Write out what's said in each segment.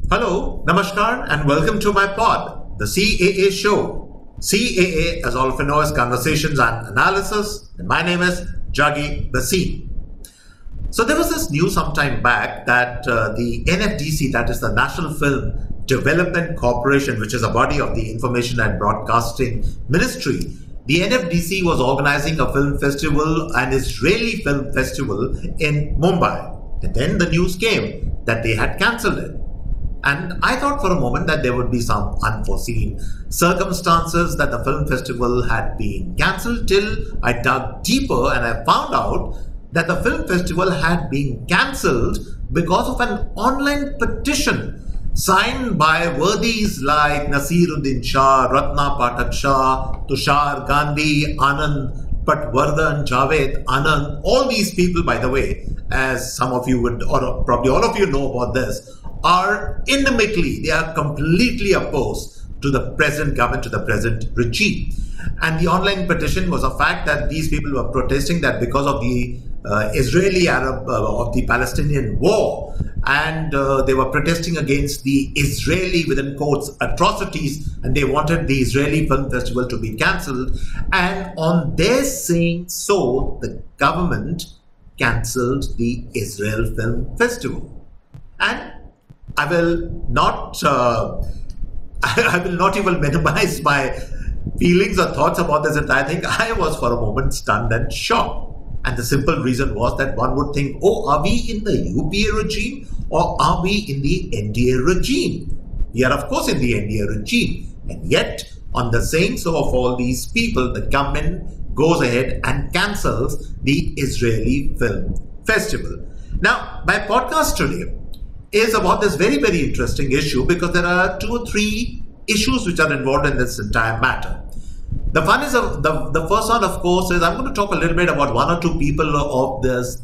Hello, Namaskar, and welcome to my pod, the CAA Show. CAA, as all of you know, is Conversations and Analysis, and my name is Juggi Bhasin. So there was this news some time back that the NFDC, that is the National Film Development Corporation, which is a body of the Information and Broadcasting Ministry, the NFDC was organizing a film festival, an Israeli film festival in Mumbai. And then the news came that they had cancelled it. And I thought for a moment that there would be some unforeseen circumstances that the film festival had been cancelled, till I dug deeper and I found out that the film festival had been cancelled because of an online petition signed by worthies like Nasiruddin Shah, Ratna Pathak Shah, Tushar Gandhi, Anand Patwardhan, Javed Anand. All these people, by the way, as some of you would, or probably all of you know about this, are inimically, they are completely opposed to the present government, to the present regime. And the online petition was a fact that these people were protesting that because of the Israeli-Arab, of the Palestinian war, and they were protesting against the Israeli, within quotes, atrocities, and they wanted the Israeli Film Festival to be cancelled. And on their saying so, the government cancelled the Israel Film Festival. And I will not even minimize my feelings or thoughts about this entire thing. I was for a moment stunned and shocked. And the simple reason was that one would think, oh, are we in the UPA regime or are we in the NDA regime? We are, of course, in the NDA regime. And yet, on the saying so of all these people, the government goes ahead and cancels the Israeli Film Festival. Now, my podcast today is about this very, very interesting issue because there are 2 or 3 issues which are involved in this entire matter. The first one, of course, is I'm going to talk a little bit about 1 or 2 people of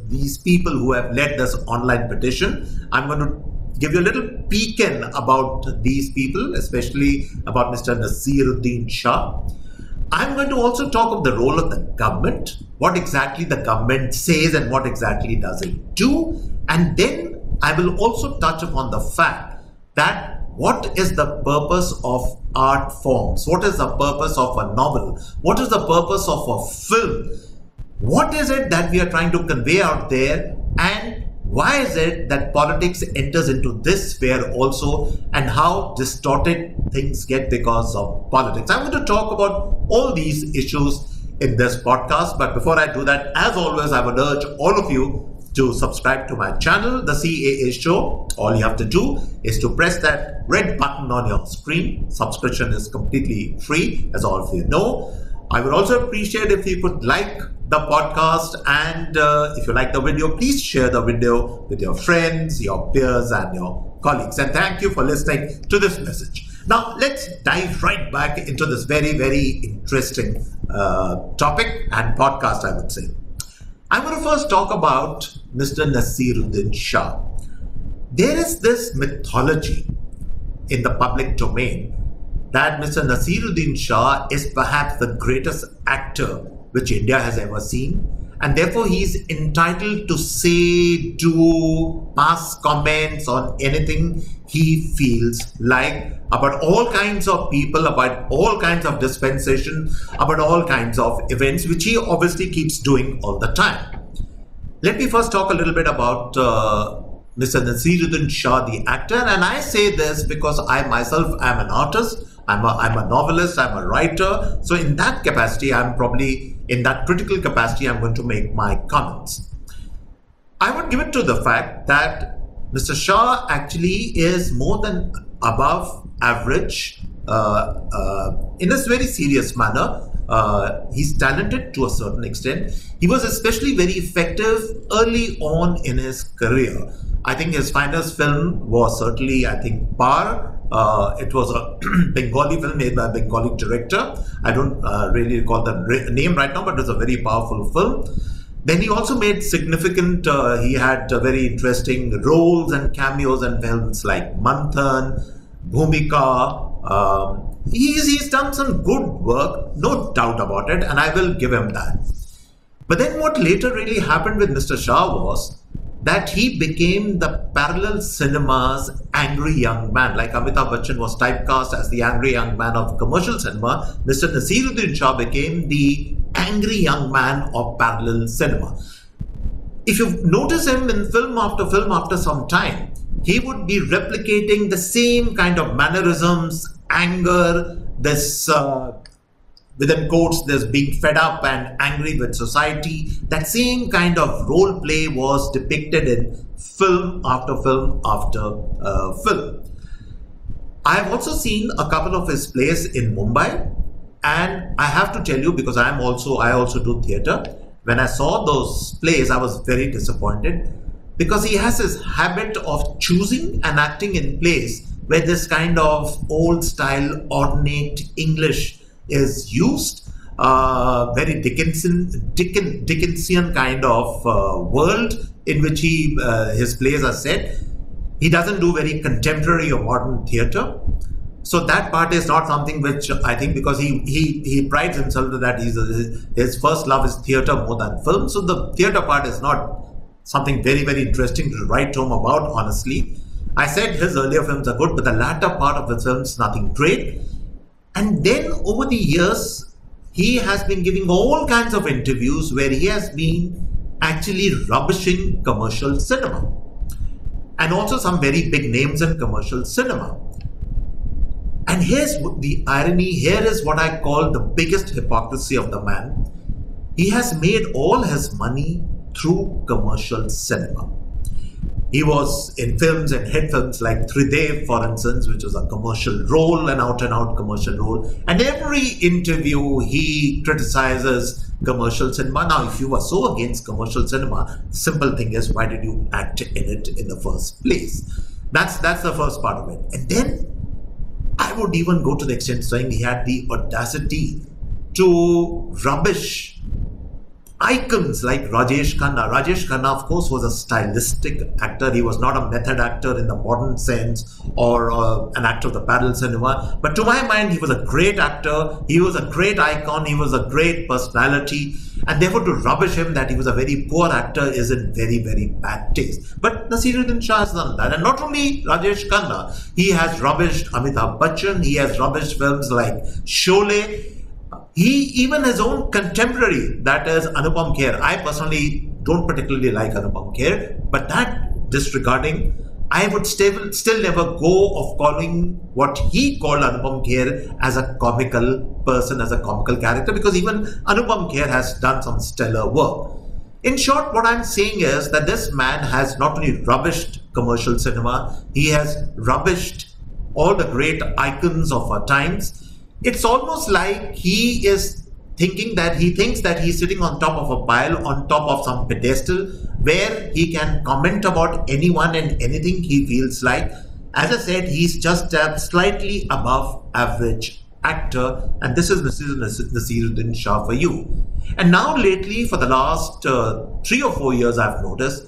these people who have led this online petition. I'm going to give you a little peek in about these people, especially about Mr. Nasiruddin Shah. I'm going to also talk of the role of the government, what exactly the government says and what exactly does it do. And then I will also touch upon the fact that what is the purpose of art forms? What is the purpose of a novel? What is the purpose of a film? What is it that we are trying to convey out there? And why is it that politics enters into this sphere also, and how distorted things get because of politics? I'm going to talk about all these issues in this podcast. But before I do that, as always, I would urge all of you to subscribe to my channel, the CAA Show. All you have to do is to press that red button on your screen. Subscription is completely free, as all of you know. I would also appreciate if you could like the podcast, and if you like the video, please share the video with your friends, your peers, and your colleagues. And thank you for listening to this message. Now, let's dive right back into this very, very interesting topic and podcast, I would say. I'm going to first talk about Mr. Nasiruddin Shah. There is this mythology in the public domain that Mr. Nasiruddin Shah is perhaps the greatest actor which India has ever seen, and therefore he is entitled to say, do, pass comments on anything he feels like about all kinds of people, about all kinds of dispensation, about all kinds of events, which he obviously keeps doing all the time. Let me first talk a little bit about Mr. Nasiruddin Shah, the actor. And I say this because I myself am an artist, I'm a novelist, I'm a writer. So in that capacity, I'm probably, in that critical capacity, I'm going to make my comments. I would give it to the fact that Mr. Shah actually is more than above average in a very serious manner. He's talented to a certain extent. He was especially very effective early on in his career. I think his finest film was certainly, I think, Par. It was a Bengali film made by a Bengali director. I don't really recall the name right now, but it was a very powerful film. Then he also made significant, he had very interesting roles and cameos in films like Manthan, Bhumika. He's done some good work, no doubt about it, and I will give him that. But then what later really happened with Mr. Shah was that he became the parallel cinema's angry young man. Like Amitabh Bachchan was typecast as the angry young man of commercial cinema, Mr. Naseeruddin Shah became the angry young man of parallel cinema. If you notice him in film after some time, he would be replicating the same kind of mannerisms, anger, this within quotes, this being fed up and angry with society. That same kind of role play was depicted in film after film after film. I have also seen a couple of his plays in Mumbai, and I have to tell you, because I also do theatre. When I saw those plays, I was very disappointed, because he has this habit of choosing and acting in plays where this kind of old style ornate English is used, very Dickensian kind of world in which his plays are set. He doesn't do very contemporary or modern theatre. So that part is not something which I think, because he prides himself that his first love is theatre more than film. So the theatre part is not something very, very interesting to write home about, honestly. I said his earlier films are good, but the latter part of his films, nothing great. And then over the years, he has been giving all kinds of interviews where he has been actually rubbishing commercial cinema. And also some very big names in commercial cinema. And here's the irony, here is what I call the biggest hypocrisy of the man. He has made all his money through commercial cinema. He was in films and hit films like Tridev, for instance, which was a commercial role, an out-and-out commercial role. And every interview, he criticizes commercial cinema. Now, if you were so against commercial cinema, the simple thing is, why did you act in it in the first place? That's the first part of it. And then I would even go to the extent of saying he had the audacity to rubbish icons like Rajesh Khanna. Rajesh Khanna, of course, was a stylistic actor. He was not a method actor in the modern sense, or an actor of the parallel cinema. But to my mind, he was a great actor. He was a great icon. He was a great personality. And therefore, to rubbish him that he was a very poor actor is in very, very bad taste. But Naseeruddin Shah has done that. And not only Rajesh Khanna, he has rubbished Amitabh Bachchan. He has rubbished films like Sholay. Even his own contemporary, that is Anupam Kher. I personally don't particularly like Anupam Kher, but that disregarding, I would still never go of calling what he called Anupam Kher as a comical person, as a comical character, because even Anupam Kher has done some stellar work. In short, what I'm saying is that this man has not only rubbished commercial cinema, he has rubbished all the great icons of our times. It's almost like he is thinks that he's sitting on top of a pile, on top of some pedestal, where he can comment about anyone and anything he feels like. As I said, he's just a slightly above average actor, and this is Naseeruddin Shah for you. And now lately, for the last 3 or 4 years, I've noticed,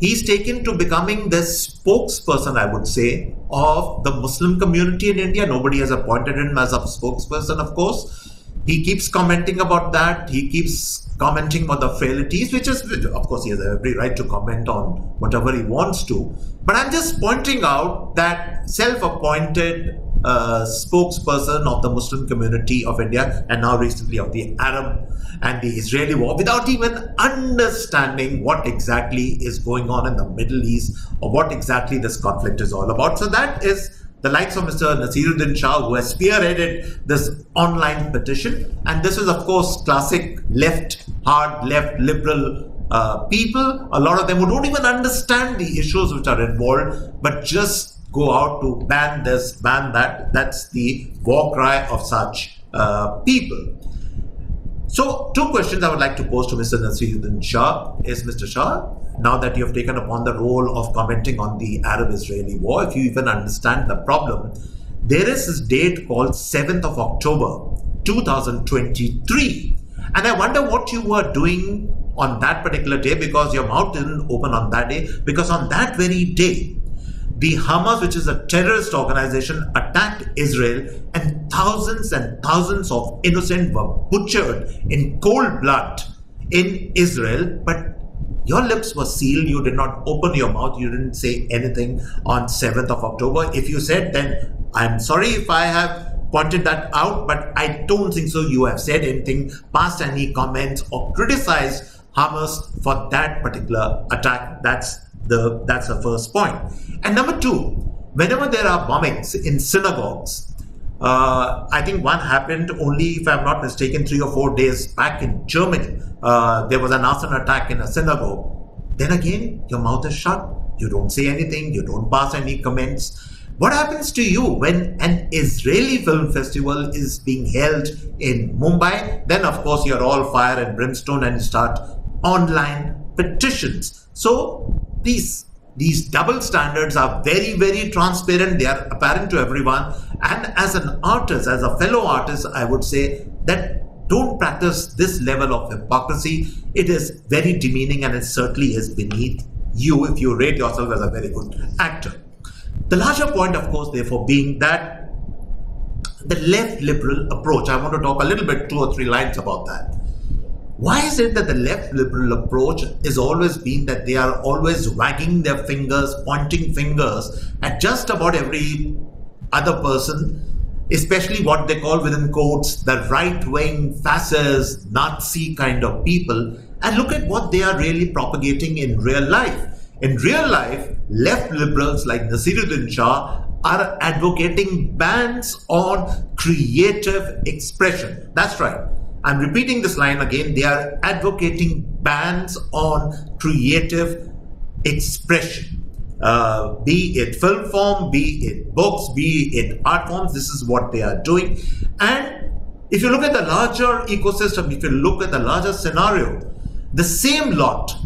he's taken to becoming this spokesperson, I would say, of the Muslim community in India. Nobody has appointed him as a spokesperson, of course. He keeps commenting about that. He keeps commenting about the frailties, which is, of course, he has every right to comment on whatever he wants to. But I'm just pointing out that self-appointed spokesperson of the Muslim community of India, and now recently of the Arab and the Israeli war, without even understanding what exactly is going on in the Middle East or what exactly this conflict is all about. So that is the likes of Mr. Naseeruddin Shah, who has spearheaded this online petition. And this is, of course, classic hard left, liberal people, a lot of them who don't even understand the issues which are involved, but just go out to ban this, ban that. That's the war cry of such people. So, 2 questions I would like to pose to Mr. Naseeruddin Shah is, Mr. Shah, now that you have taken upon the role of commenting on the Arab-Israeli war, if you even understand the problem, there is this date called 7th of October, 2023. And I wonder what you were doing on that particular day, because your mouth didn't open on that day, because on that very day, the Hamas, which is a terrorist organization, attacked Israel, and thousands of innocent were butchered in cold blood in Israel. But your lips were sealed. You did not open your mouth. You didn't say anything on 7th of October. If you said, then I'm sorry if I have pointed that out, but I don't think so you have said anything, passed any comments or criticized Hamas for that particular attack. That's the first point. And number two, whenever there are bombings in synagogues, I think one happened only, if I'm not mistaken, 3 or 4 days back in Germany. There was an arson attack in a synagogue. Then again, your mouth is shut. You don't say anything. You don't pass any comments. What happens to you when an Israeli film festival is being held in Mumbai? Then, of course, you're all fire and brimstone and start online petitions. So these double standards are very, very transparent. They are apparent to everyone. And as an artist, as a fellow artist, I would say that don't practice this level of hypocrisy. It is very demeaning, and it certainly is beneath you if you rate yourself as a very good actor. The larger point, of course, therefore, being that the left liberal approach, I want to talk a little bit, 2 or 3 lines about that. Why is it that the left liberal approach is always been that they are always wagging their fingers, pointing fingers at just about every other person, especially what they call within quotes the right-wing, fascist, Nazi kind of people, and look at what they are really propagating in real life. In real life, left liberals like Nasiruddin Shah are advocating bans on creative expression. That's right. I'm repeating this line again. They are advocating bans on creative expression. Be it film form, be it books, be it art forms. This is what they are doing. And if you look at the larger ecosystem, if you look at the larger scenario, the same lot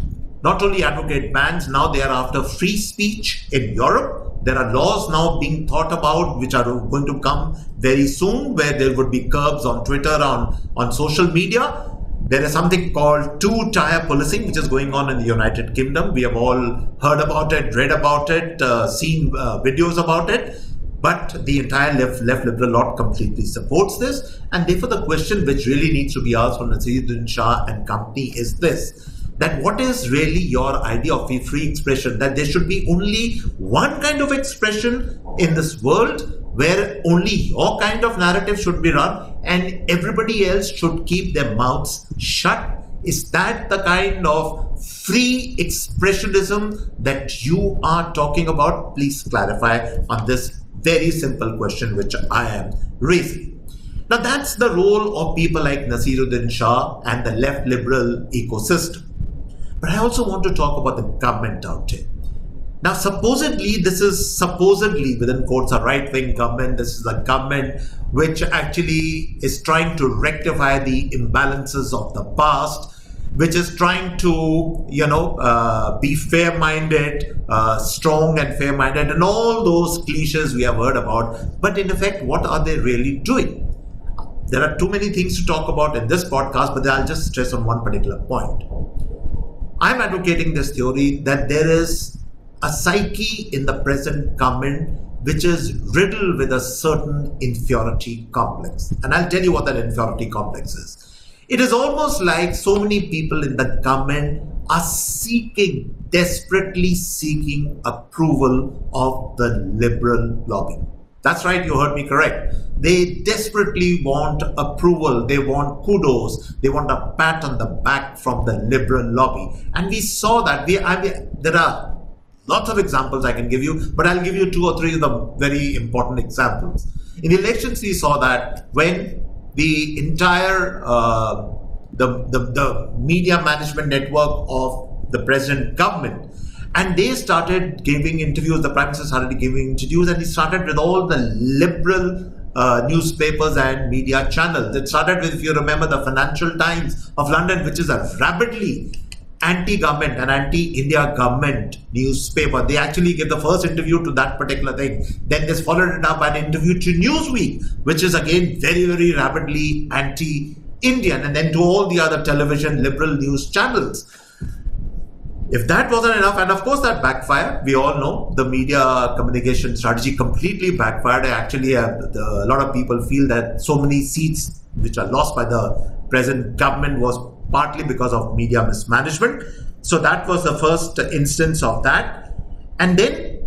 not only advocate bans, now they are after free speech in Europe. There are laws now being thought about which are going to come very soon, where there would be curbs on Twitter, on social media. There is something called two-tier policing, which is going on in the United Kingdom. We have all heard about it, read about it, seen videos about it. But the entire left liberal lot completely supports this. And therefore, the question which really needs to be asked from Nasiruddin Shah and company is this: that what is really your idea of free expression? That there should be only one kind of expression in this world where only your kind of narrative should be run and everybody else should keep their mouths shut? Is that the kind of free expressionism that you are talking about? Please clarify on this very simple question which I am raising. Now, that's the role of people like Nasiruddin Shah and the left liberal ecosystem. But I also want to talk about the government out here. Now, supposedly, this is supposedly within quotes a right-wing government. This is a government which actually is trying to rectify the imbalances of the past, which is trying to, be fair-minded, strong and fair-minded, and all those cliches we have heard about. But in effect, what are they really doing? There are too many things to talk about in this podcast, but I'll just stress on one particular point. I'm advocating this theory that there is a psyche in the present government which is riddled with a certain inferiority complex. And I'll tell you what that inferiority complex is. It is almost like so many people in the government are desperately seeking approval of the liberal lobby. That's right, you heard me correct. They desperately want approval, they want kudos, they want a pat on the back from the liberal lobby. And we saw that. There are lots of examples I can give you, but I'll give you 2 or 3 of the very important examples. In the elections, we saw that when the entire the media management network of the present government, and they started giving interviews, the Prime Minister started giving interviews, and he started with all the liberal newspapers and media channels. It started with, if you remember, the Financial Times of London, which is a rabidly anti-government and anti-India government newspaper. They actually gave the first interview to that particular thing. Then they followed it up by an interview to Newsweek, which is again very, very rabidly anti-Indian, and then to all the other television liberal news channels. If that wasn't enough, and of course that backfired, we all know the media communication strategy completely backfired. Actually, a lot of people feel that so many seats which are lost by the present government was partly because of media mismanagement. So that was the first instance of that. And then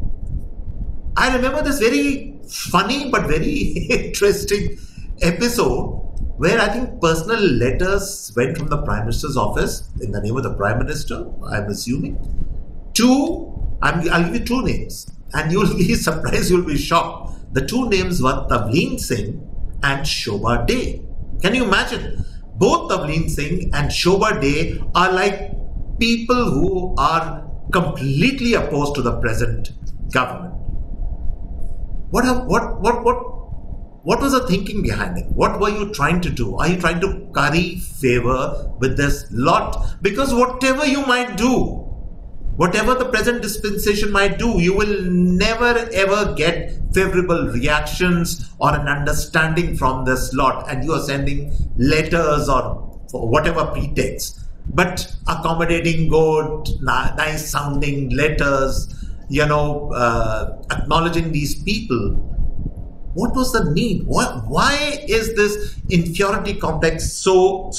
I remember this very funny but very interesting episode where I think personal letters went from the Prime Minister's office in the name of the Prime Minister, I'm assuming, to, I'll give you two names and you'll be surprised, you'll be shocked. The two names were Tavleen Singh and Shobha Day. Can you imagine? Both Tavleen Singh and Shobha Day are like people who are completely opposed to the present government. What was the thinking behind it? What were you trying to do? Are you trying to curry favor with this lot? Because whatever you might do, whatever the present dispensation might do, you will never ever get favorable reactions or an understanding from this lot, and you are sending letters or for whatever pretext. But accommodating good, nice sounding letters, acknowledging these people. What was the need? Why is this inferiority complex so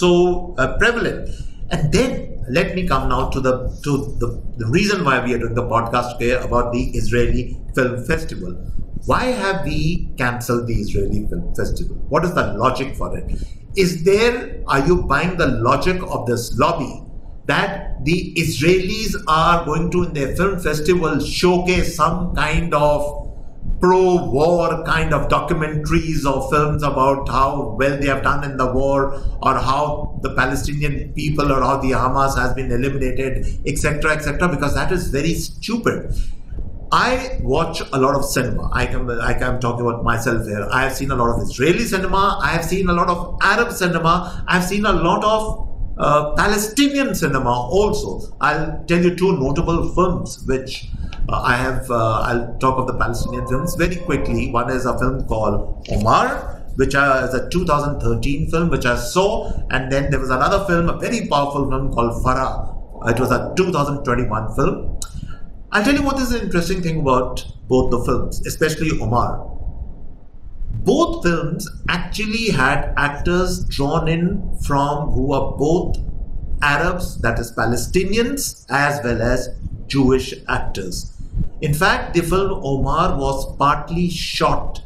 prevalent? And then let me come now to the reason why we are doing the podcast today about the Israeli Film Festival. Why have we cancelled the Israeli Film Festival? What is the logic for it? Are you buying the logic of this lobby that the Israelis are going to, in their film festival, showcase some kind of pro-war kind of documentaries or films about how well they have done in the war, or how the Palestinian people or how the Hamas has been eliminated, etc., because that is very stupid. I watch a lot of cinema. I'm talking about myself here. I have seen a lot of Israeli cinema. I have seen a lot of Arab cinema. I've seen a lot of Palestinian cinema also. I'll tell you two notable films which I'll talk of the Palestinian films very quickly. One is a film called Omar, which is a 2013 film which I saw, and then there was another film, a very powerful film called Farah. It was a 2021 film. I'll tell you what is the interesting thing about both the films, especially Omar. Both films actually had actors drawn in from who are both Arabs, that is Palestinians, as well as Jewish actors. In fact, the film Omar was partly shot,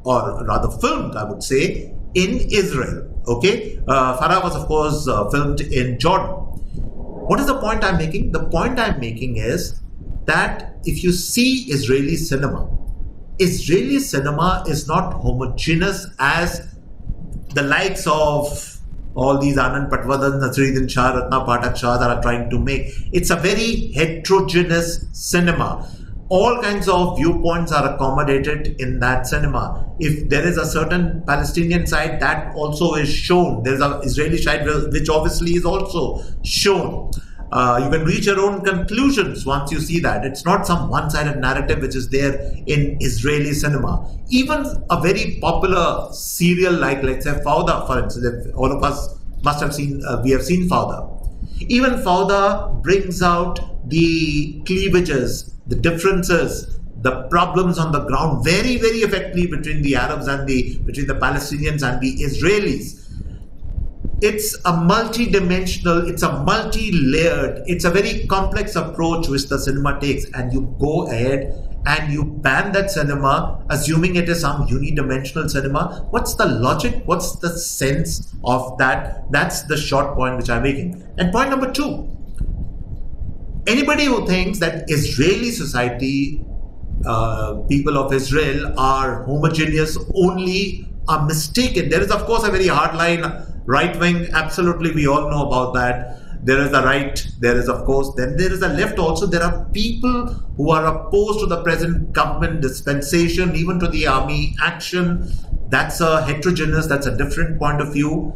or rather filmed, I would say, in Israel. Okay, Farah was, of course, filmed in Jordan. What is the point I'm making? The point I'm making is that if you see Israeli cinema is not homogeneous as the likes of all these Anand Patwardhan, Nasruddin Shah, Ratna Pathak Shah that are trying to make. It's a very heterogeneous cinema. All kinds of viewpoints are accommodated in that cinema. If there is a certain Palestinian side, that also is shown. There's an Israeli side which obviously is also shown. You can reach your own conclusions once you see that. It's not some one-sided narrative which is there in Israeli cinema. Even a very popular serial like, let's say, Fauda, for instance, all of us must have seen, we have seen Fauda. Even Fauda brings out the cleavages, the differences, the problems on the ground very, very effectively between the Arabs and between the Palestinians and the Israelis. It's a multi-dimensional, it's a multi-layered, it's a very complex approach which the cinema takes, and you go ahead and you ban that cinema, assuming it is some unidimensional cinema. What's the logic? What's the sense of that? That's the short point which I'm making. And point number two, anybody who thinks that Israeli society, people of Israel are homogeneous only are mistaken. There is, of course, a very hardline right wing, absolutely, we all know about that. There is a right, there is, of course, then there is a left also. There are people who are opposed to the present government dispensation, even to the army action. That's a heterogeneous, that's a different point of view.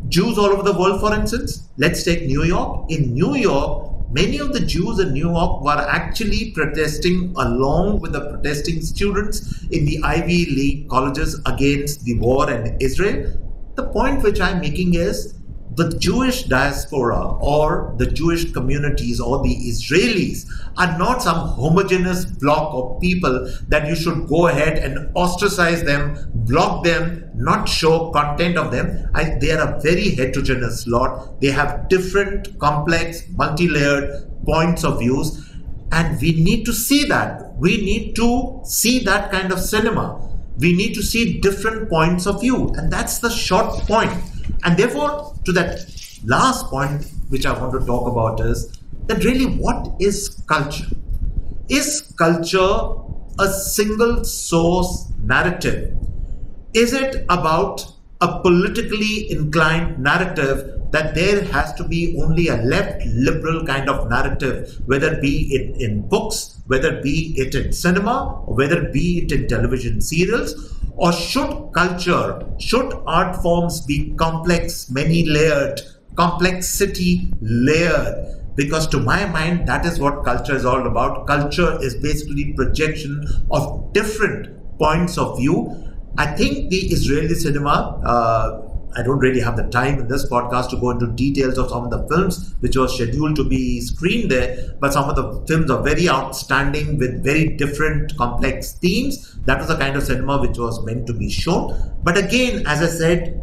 Jews all over the world, for instance, let's take New York. In New York, many of the Jews in New York were actually protesting along with the protesting students in the Ivy League colleges against the war in Israel. The point which I'm making is the Jewish diaspora or the Jewish communities or the Israelis are not some homogeneous block of people that you should go ahead and ostracize them, block them, not show content of them. They are a very heterogeneous lot. They have different, complex, multi-layered points of views, and we need to see that. We need to see that kind of cinema. We need to see different points of view, and that's the short point. And therefore, to that last point, which I want to talk about is that really what is culture? Is culture a single source narrative? Is it about a politically inclined narrative that there has to be only a left liberal kind of narrative, whether it be it in books, whether it be it in cinema, or whether it be it in television serials? Or should culture, should art forms be complex, many-layered, complexity layered? Because to my mind, that is what culture is all about. Culture is basically projection of different points of view. I think the Israeli cinema, I don't really have the time in this podcast to go into details of some of the films which were scheduled to be screened there, but some of the films are very outstanding with very different complex themes. That was the kind of cinema which was meant to be shown. But again, as I said,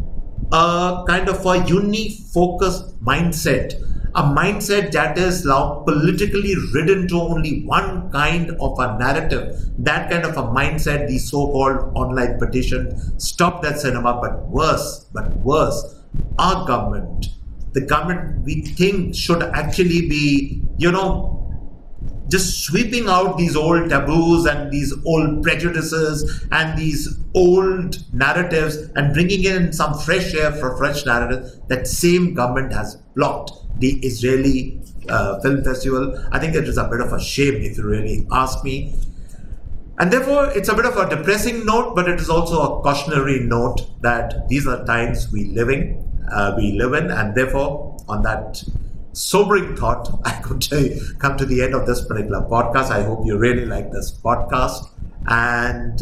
a kind of a unique focused mindset, a mindset that is now politically ridden to only one kind of a narrative. That kind of a mindset, the so-called online petition, stopped that cinema. But worse, our government, the government we think should actually be, just sweeping out these old taboos and these old prejudices and these old narratives and bringing in some fresh air for fresh narratives. That same government has blocked the Israeli film festival. I think it is a bit of a shame, if you really ask me. And therefore, it's a bit of a depressing note, but it is also a cautionary note that these are times we live in, and therefore, on that sobering thought, I could come to the end of this particular podcast. I hope you really like this podcast, and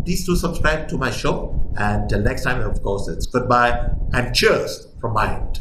please do subscribe to my show. And till next time, of course, it's goodbye and cheers from my end.